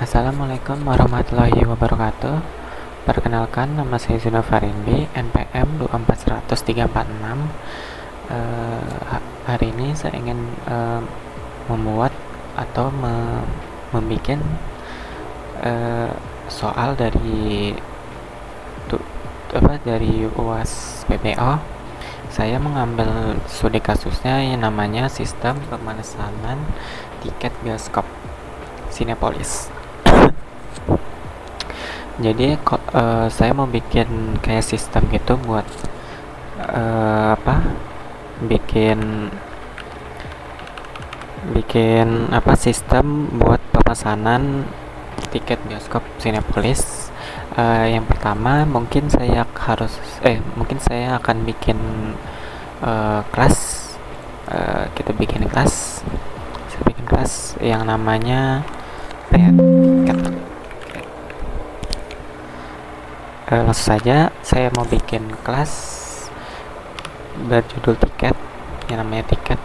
Assalamualaikum warahmatullahi wabarakatuh. Perkenalkan, nama saya Zuna Farinbi, NPM 2410346. Hari ini saya ingin membuat atau membuat soal dari UAS PBO. Saya mengambil studi kasusnya yang namanya sistem pemesanan tiket bioskop Cinepolis. Jadi saya mau bikin kayak sistem gitu buat bikin sistem buat pemesanan tiket bioskop Cinepolis. Yang pertama mungkin saya akan bikin kelas. Kita bikin kelas. Saya bikin kelas yang namanya tiket. Langsung saja saya mau bikin kelas berjudul tiket yang namanya tiket.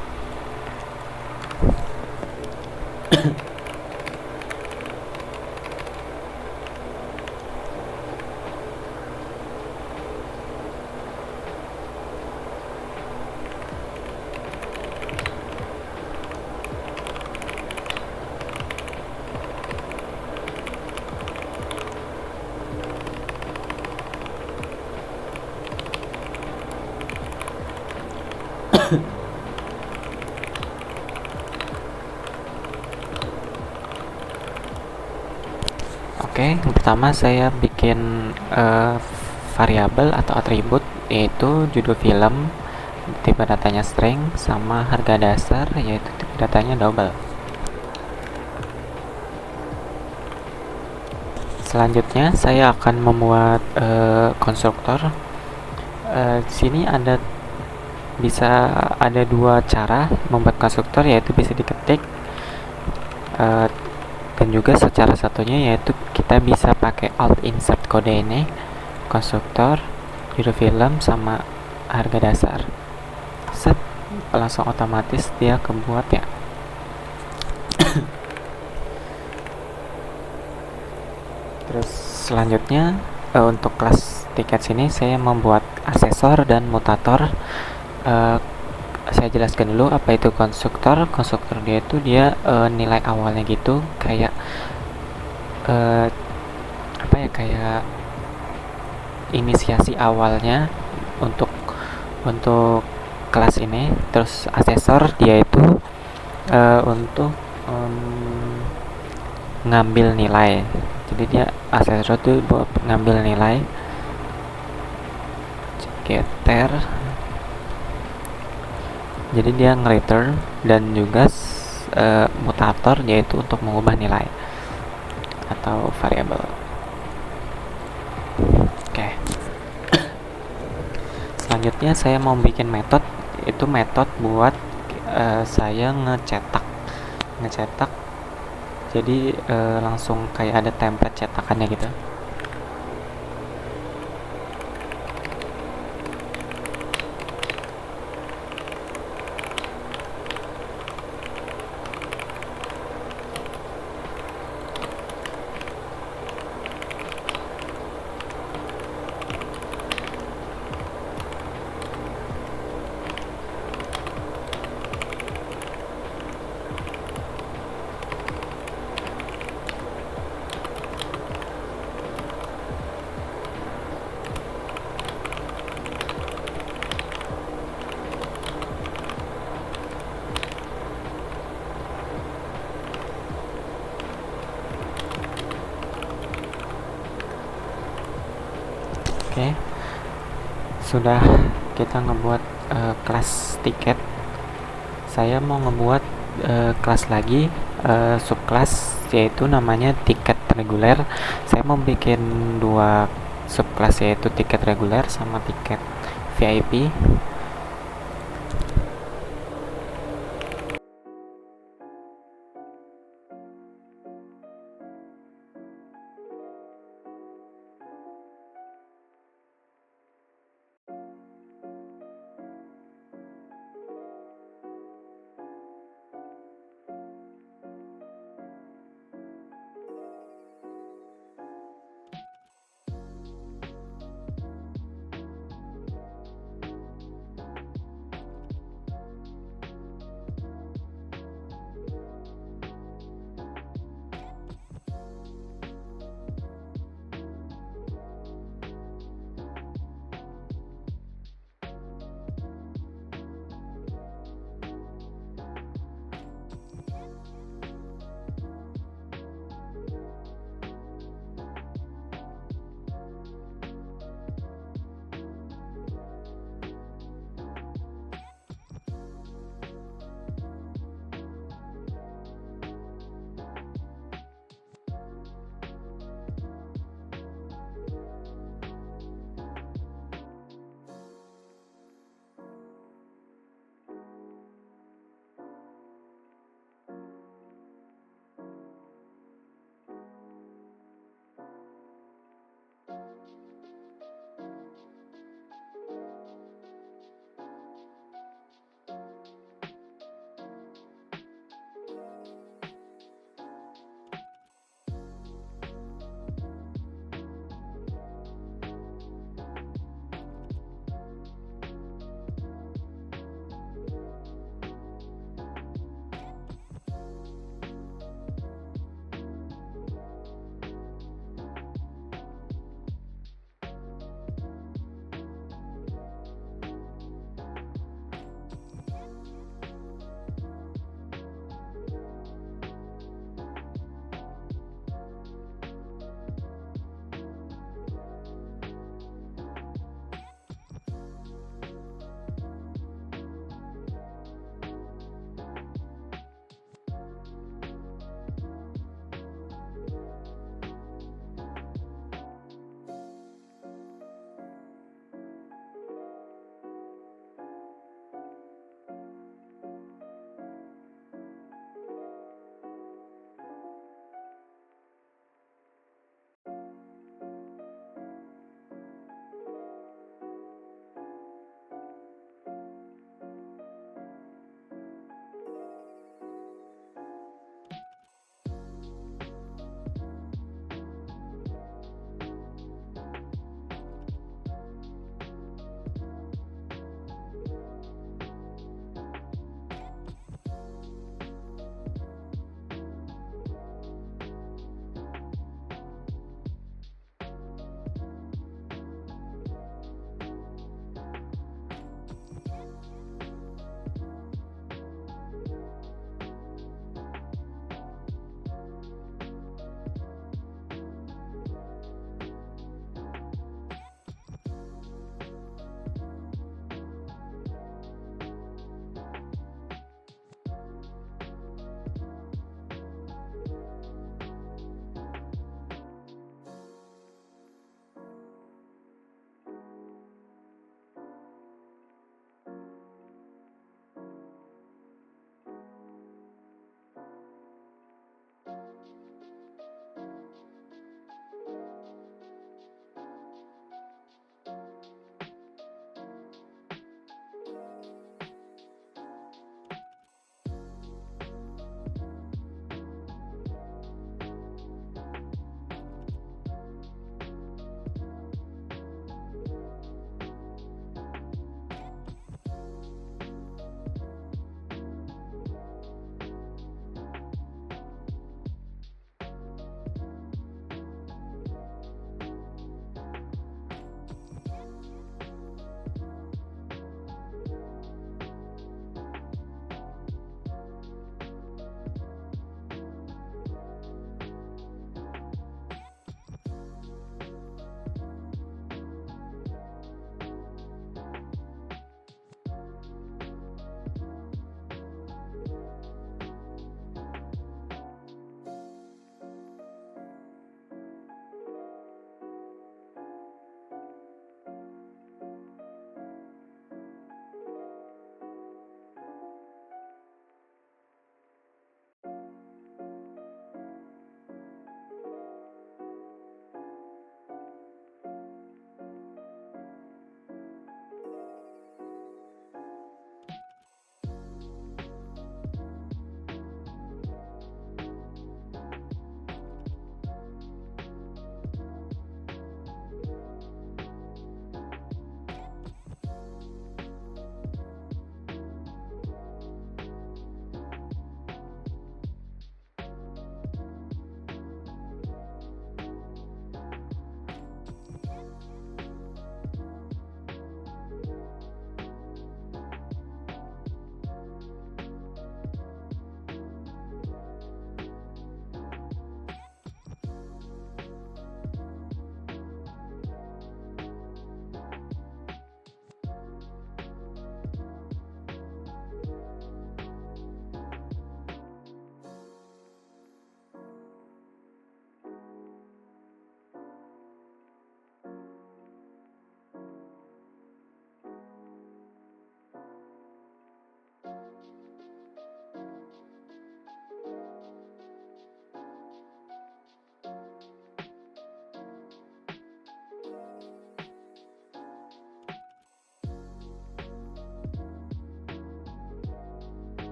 Oke, yang pertama saya bikin variabel atau atribut, yaitu judul film, tipe datanya string, sama harga dasar, yaitu tipe datanya double. Selanjutnya saya akan membuat konstruktor. Di sini bisa ada dua cara membuat konstruktor, yaitu bisa diketik dan juga secara satunya, yaitu kita bisa pakai alt insert kode ini, konstruktor, judul film, sama harga dasar. Set, langsung otomatis dia kebuat ya. Terus selanjutnya untuk kelas tiket sini saya membuat asesor dan mutator. Saya jelaskan dulu apa itu konstruktor. Konstruktor dia itu nilai awalnya gitu, kayak kayak inisiasi awalnya untuk kelas ini. Terus asesor dia itu untuk ngambil nilai. Jadi dia asesor itu buat ngambil nilai. Getter, jadi dia nge-return, dan juga mutator yaitu untuk mengubah nilai atau variabel. Oke. Selanjutnya saya mau bikin metode, itu metode buat saya ngecetak. Jadi langsung kayak ada template cetakannya gitu. Oke, sudah kita ngebuat kelas tiket. Saya mau ngebuat kelas lagi, subkelas, yaitu namanya tiket reguler. Saya mau bikin dua subkelas, yaitu tiket reguler sama tiket VIP.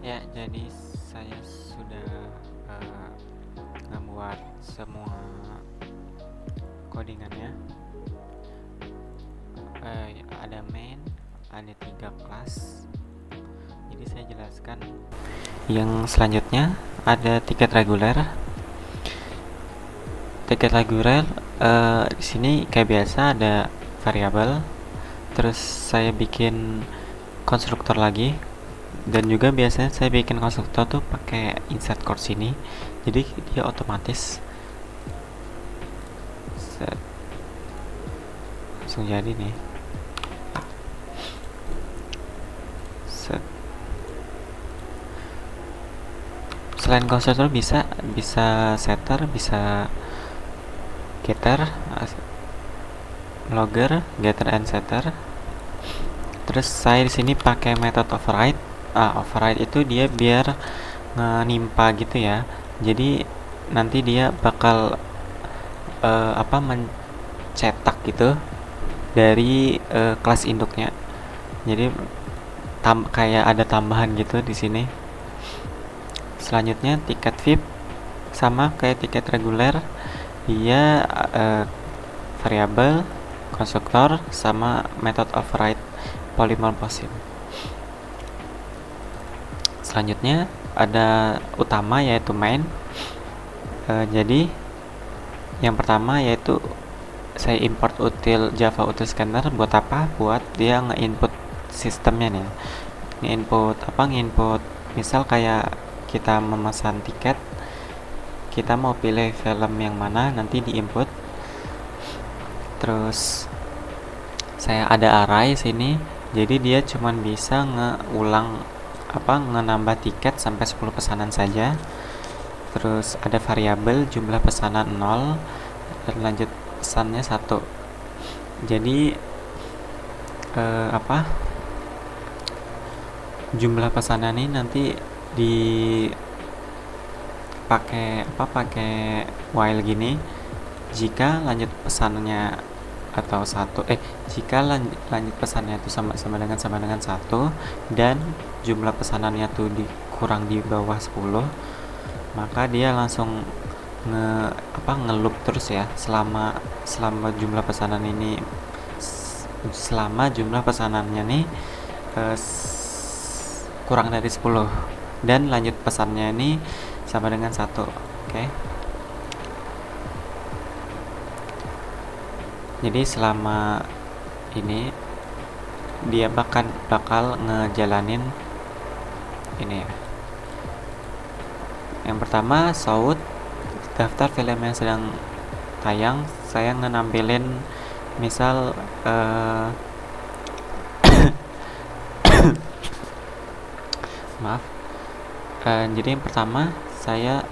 Ya, jadi saya sudah membuat semua codingannya. Ada main, ada 3 kelas. Jadi saya jelaskan. Yang selanjutnya ada tiket reguler. Tiket reguler di sini kayak biasa ada variabel. Terus saya bikin konstruktor lagi. Dan juga biasanya saya bikin konstruktor tuh pakai insert course ini, jadi dia otomatis set, langsung jadi nih set. Selain konstruktor bisa setter, bisa getter, logger, getter and setter. Terus saya di sini pakai method override. Override itu dia biar menimpa gitu ya. Jadi nanti dia bakal mencetak gitu dari kelas induknya. Jadi kayak ada tambahan gitu di sini. Selanjutnya tiket VIP sama kayak tiket reguler, dia variabel, konstruktor, sama method override polymorphism. Selanjutnya ada utama yaitu main. Jadi yang pertama yaitu saya import util Java util scanner. Buat apa? Buat dia nge-input sistemnya nih. Nge-input misal kayak kita memesan tiket, kita mau pilih film yang mana, nanti di-input. Terus saya ada array sini. Jadi dia cuman bisa nambah tiket sampai 10 pesanan saja. Terus ada variabel jumlah pesanan 0 dan lanjut pesannya 1. Jadi jumlah pesanan ini nanti pakai while gini. Jika lanjut pesanannya atau jika lanjut pesannya itu sama dengan 1 dan jumlah pesanannya tuh dikurang di bawah 10, maka dia langsung nge-loop terus ya selama jumlah pesanannya nih kurang dari 10 dan lanjut pesannya ini sama dengan 1. Oke. Jadi selama ini dia bakal ngejalanin ini ya. Yang pertama, show daftar film yang sedang tayang. Saya nampilin misal maaf. Jadi yang pertama saya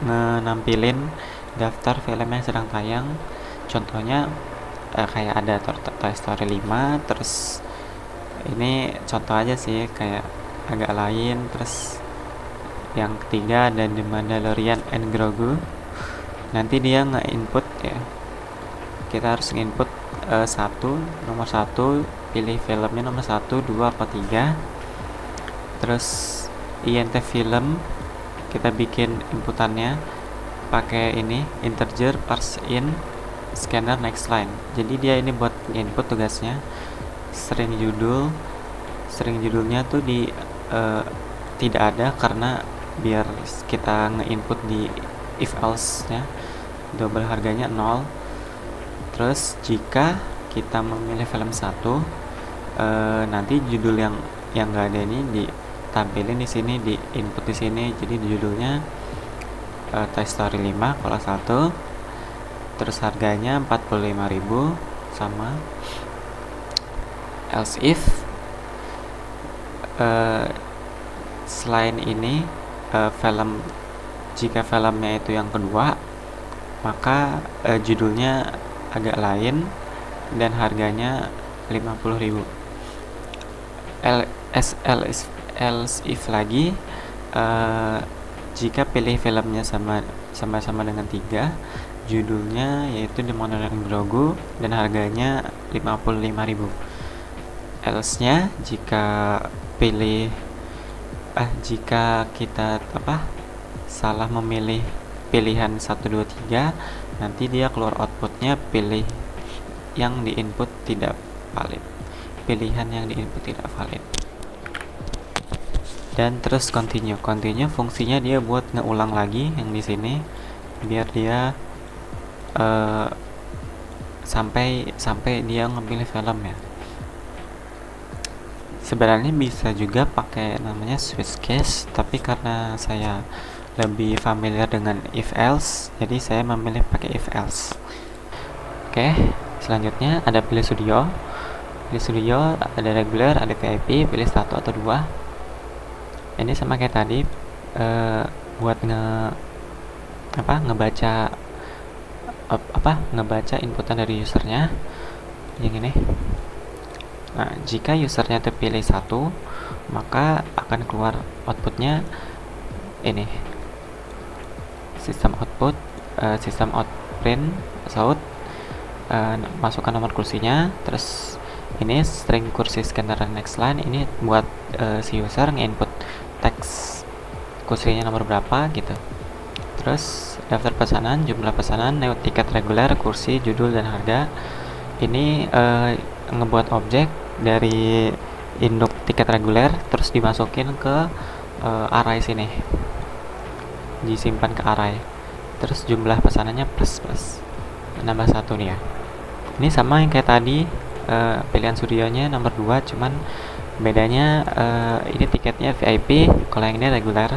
menampilin daftar film yang sedang tayang. Contohnya kayak ada Toy Story 5. Terus ini contoh aja sih, kayak agak lain. Terus yang ketiga ada The Mandalorian and Grogu. Nanti dia nge-input ya, kita harus nge-input nomor 1, pilih filmnya nomor 1, 2, apa 3. Terus int film, kita bikin inputannya pakai ini integer parse in scanner next line. Jadi dia ini buat input tugasnya. String judulnya tuh tidak ada karena biar kita nge-input di if else nya, double harganya 0. Terus jika kita memilih film 1, nanti judul yang enggak ada ini ditampilin di sini, di input di sini. Jadi judulnya Toy Story 5 kalau 1. Terus harganya 45.000 sama. Else if selain ini jika filmnya itu yang kedua, maka judulnya agak lain dan harganya 50.000. Else if lagi, jika pilih filmnya sama dengan 3, judulnya yaitu The Mandalorian Grogu dan harganya 55.000. Else nya jika pilih jika kita salah memilih pilihan 1 2 3, nanti dia keluar outputnya pilih yang di input tidak valid, pilihan yang di input tidak valid. Dan terus continue fungsinya dia buat ngeulang lagi yang di sini biar dia sampai dia ngambil film ya. Sebenarnya bisa juga pakai namanya switch case, tapi karena saya lebih familiar dengan if else, jadi saya memilih pakai if else. Oke, selanjutnya ada pilih studio. Pilih studio ada regular, ada VIP, pilih 1 atau 2. Ini sama kayak tadi, buat ngebaca inputan dari usernya yang ini. Nah, jika usernya terpilih 1, maka akan keluar outputnya ini, sistem output, sistem out print out, masukkan nomor kursinya, terus ini string kursi scanner next line. Ini buat si user nge-input teks kursinya nomor berapa gitu. Terus daftar pesanan, jumlah pesanan, tiket reguler, kursi, judul, dan harga. Ini ngebuat objek dari induk tiket reguler, terus dimasukin ke array sini, disimpan ke array. Terus jumlah pesanannya plus nambah 1 nih ya. Ini sama yang kayak tadi, pilihan studionya nomor 2, cuman bedanya ini tiketnya VIP, kalau yang ini reguler.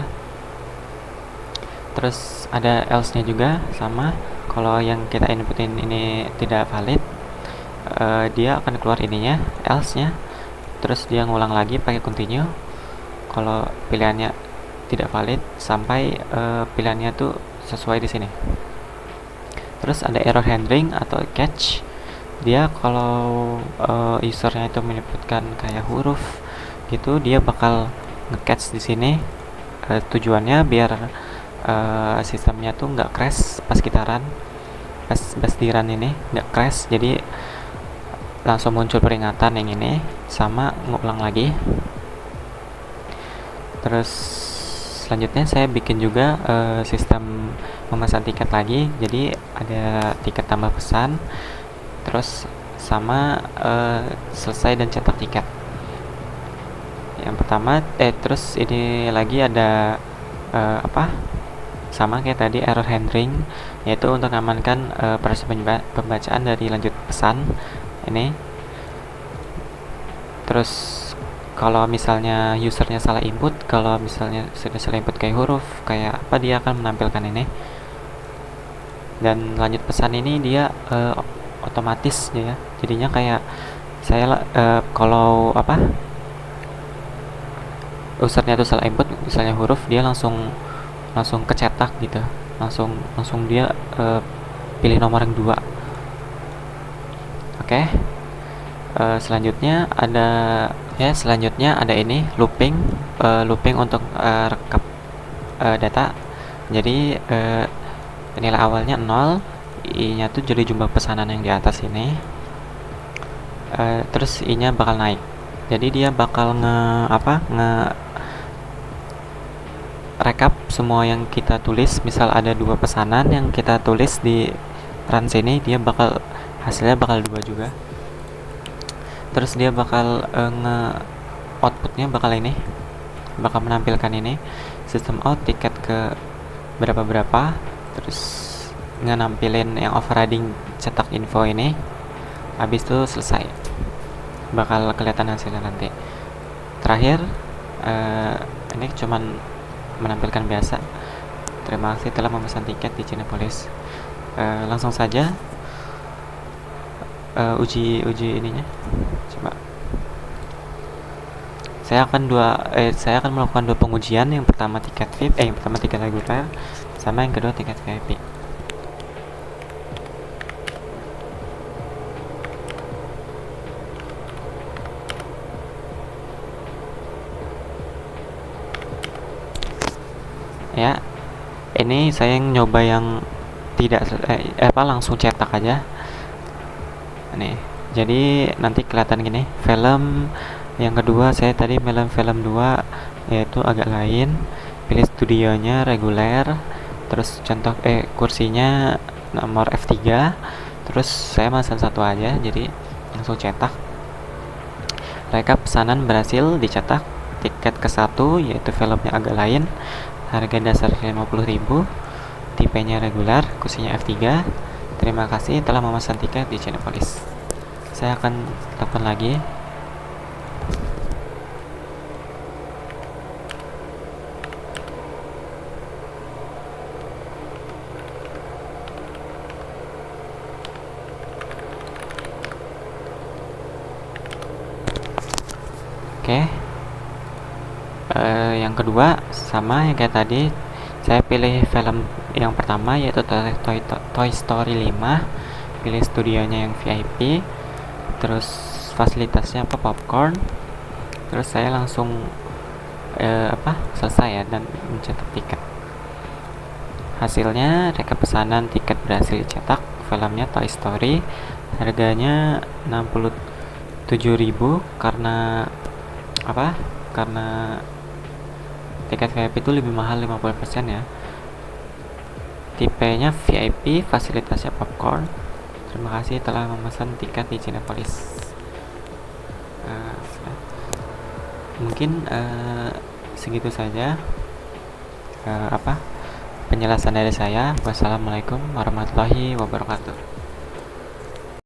Terus ada else nya juga sama, kalau yang kita inputin ini tidak valid, dia akan keluar ininya, else nya, terus dia ngulang lagi pakai continue kalau pilihannya tidak valid sampai pilihannya tuh sesuai di sini. Terus ada error handling atau catch. Dia kalau usernya itu menyebutkan kayak huruf gitu, dia bakal nge-catch di sini. Tujuannya biar sistemnya tuh nggak crash pas kita run, pas di run ini nggak crash, jadi langsung muncul peringatan yang ini, sama ngulang lagi. Terus selanjutnya saya bikin juga sistem memesan tiket lagi, jadi ada tiket tambah pesan, terus sama selesai dan cetak tiket. Yang pertama terus ini lagi ada sama kayak tadi error handling, yaitu untuk mengamankan proses pembacaan dari lanjut pesan ini. Terus kalau misalnya usernya salah input, kalau misalnya sudah salah input kayak huruf kayak apa, dia akan menampilkan ini. Dan lanjut pesan ini dia otomatis ya, jadinya kayak saya kalau usernya itu salah input misalnya huruf, dia langsung kecetak gitu, langsung dia pilih nomor yang 2. Oke. Selanjutnya ada ini looping untuk rekap data. Jadi nilai awalnya 0, i-nya tuh jadi jumlah pesanan yang di atas ini, terus i-nya bakal naik. Jadi dia bakal rekap semua yang kita tulis. Misal ada 2 pesanan yang kita tulis di run sini, dia bakal hasilnya bakal 2 juga. Terus dia bakal outputnya bakal menampilkan ini, sistem out tiket ke berapa, terus nampilin yang overriding cetak info ini. Habis itu selesai, bakal kelihatan hasilnya nanti. Terakhir ini cuman menampilkan biasa, terima kasih telah memesan tiket di Cinepolis. Langsung saja uji ininya. Coba saya akan melakukan 2 pengujian. Yang pertama tiket VIP, yang pertama tiket reguler, sama yang kedua tiket VIP. Ya, ini saya nyoba yang tidak langsung cetak aja nih. Jadi nanti kelihatan gini, film yang kedua saya tadi film 2 yaitu agak lain. Pilih studionya reguler, terus contoh kursinya nomor F3. Terus saya pesan satu aja, jadi langsung cetak. Rekap pesanan berhasil dicetak. Tiket ke satu yaitu filmnya agak lain, harga dasar 50.000, tipenya reguler, kursinya F3. Terima kasih telah memesan tiket di Cinepolis. Saya akan telepon lagi. Oke. Yang kedua sama yang kayak tadi, saya pilih film yang pertama yaitu Toy Story 5. Pilih studionya yang VIP, terus fasilitasnya popcorn. Terus saya langsung selesai ya dan mencetak tiket. Hasilnya rekap pesanan tiket berhasil dicetak. Filmnya Toy Story, harganya 67.000 karena karena tiket VIP itu lebih mahal 50% ya. Tipenya VIP, fasilitasnya popcorn. Terima kasih telah memesan tiket di Cinepolis. Mungkin segitu saja penjelasan dari saya. Wassalamualaikum warahmatullahi wabarakatuh.